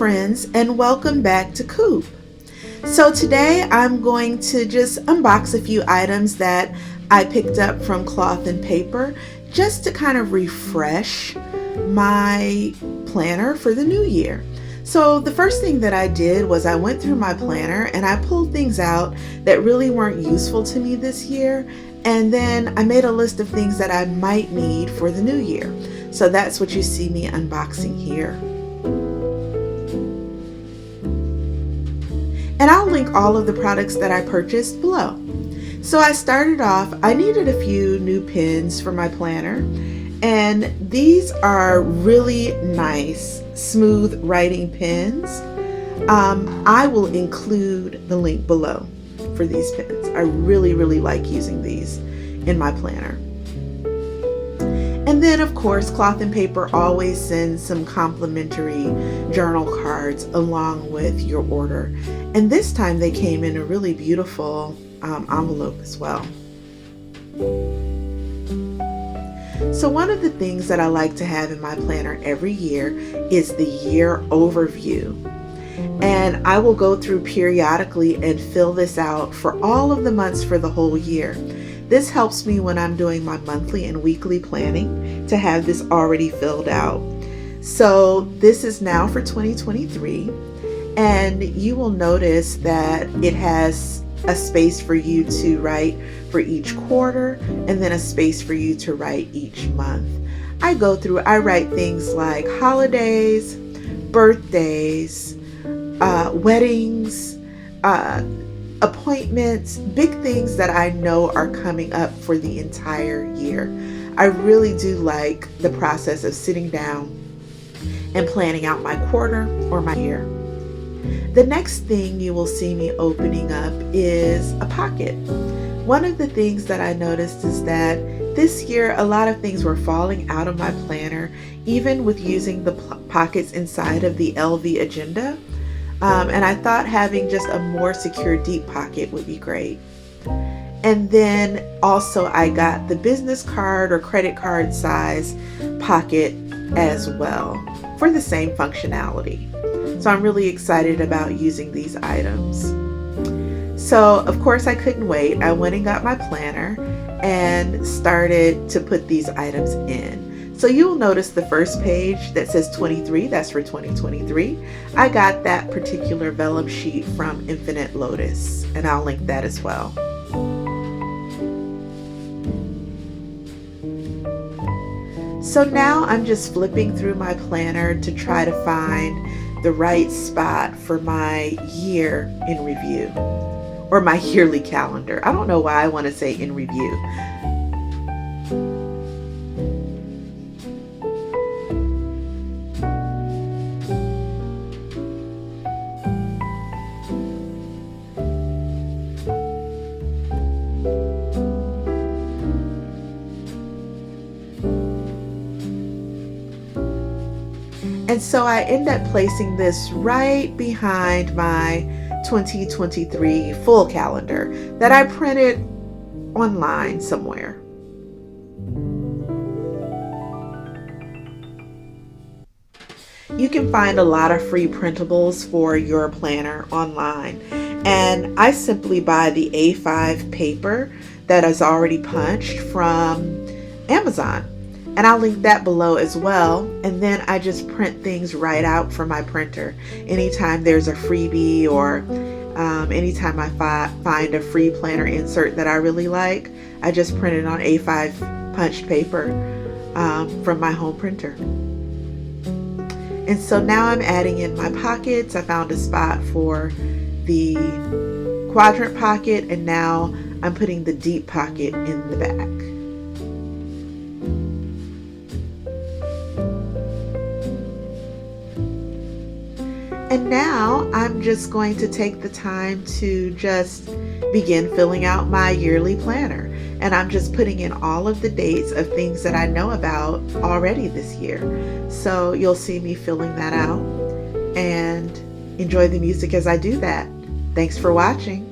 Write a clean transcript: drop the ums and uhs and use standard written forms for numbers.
friends, and welcome back to Coop. So today I'm going to just unbox a few items that I picked up from Cloth and Paper just to kind of refresh my planner for the new year. So the first thing that I did was I went through my planner and I pulled things out that really weren't useful to me this year, and then I made a list of things that I might need for the new year. So that's what you see me unboxing here. And I'll link all of the products that I purchased below. So I started off, I needed a few new pens for my planner, and these are really nice, smooth writing pens. I will include the link below for these pens. I really like using these in my planner. And then of course, Cloth and Paper always sends some complimentary journal cards along with your order. And this time they came in a really beautiful envelope as well. So one of the things that I like to have in my planner every year is the year overview. And I will go through periodically and fill this out for all of the months for the whole year. This helps me when I'm doing my monthly and weekly planning to have this already filled out. So this is now for 2023, and you will notice that it has a space for you to write for each quarter and then a space for you to write each month. I write things like holidays, birthdays, weddings, appointments, big things that I know are coming up for the entire year. I really do like the process of sitting down and planning out my quarter or my year. The next thing you will see me opening up is a pocket. One of the things that I noticed is that this year a lot of things were falling out of my planner, even with using the pockets inside of the LV agenda. And I thought having just a more secure deep pocket would be great. And then also I got the business card or credit card size pocket as well for the same functionality. So I'm really excited about using these items. So of course I couldn't wait. I went and got my planner and started to put these items in. So you'll notice the first page that says 23, that's for 2023. I got that particular vellum sheet from Infinite Lotus, and I'll link that as well. So now I'm just flipping through my planner to try to find the right spot for my year in review, or my yearly calendar. I don't know why I want to say in review. And so I end up placing this right behind my 2023 full calendar that I printed online somewhere. You can find a lot of free printables for your planner online. And I simply buy the A5 paper that is already punched from Amazon. And I'll link that below as well. And then I just print things right out from my printer. Anytime there's a freebie or anytime I find a free planner insert that I really like, I just print it on A5 punched paper from my home printer. And so now I'm adding in my pockets. I found a spot for the quadrant pocket, and now I'm putting the deep pocket in the back. And now I'm just going to take the time to just begin filling out my yearly planner. And I'm just putting in all of the dates of things that I know about already this year. So you'll see me filling that out, and enjoy the music as I do that. Thanks for watching.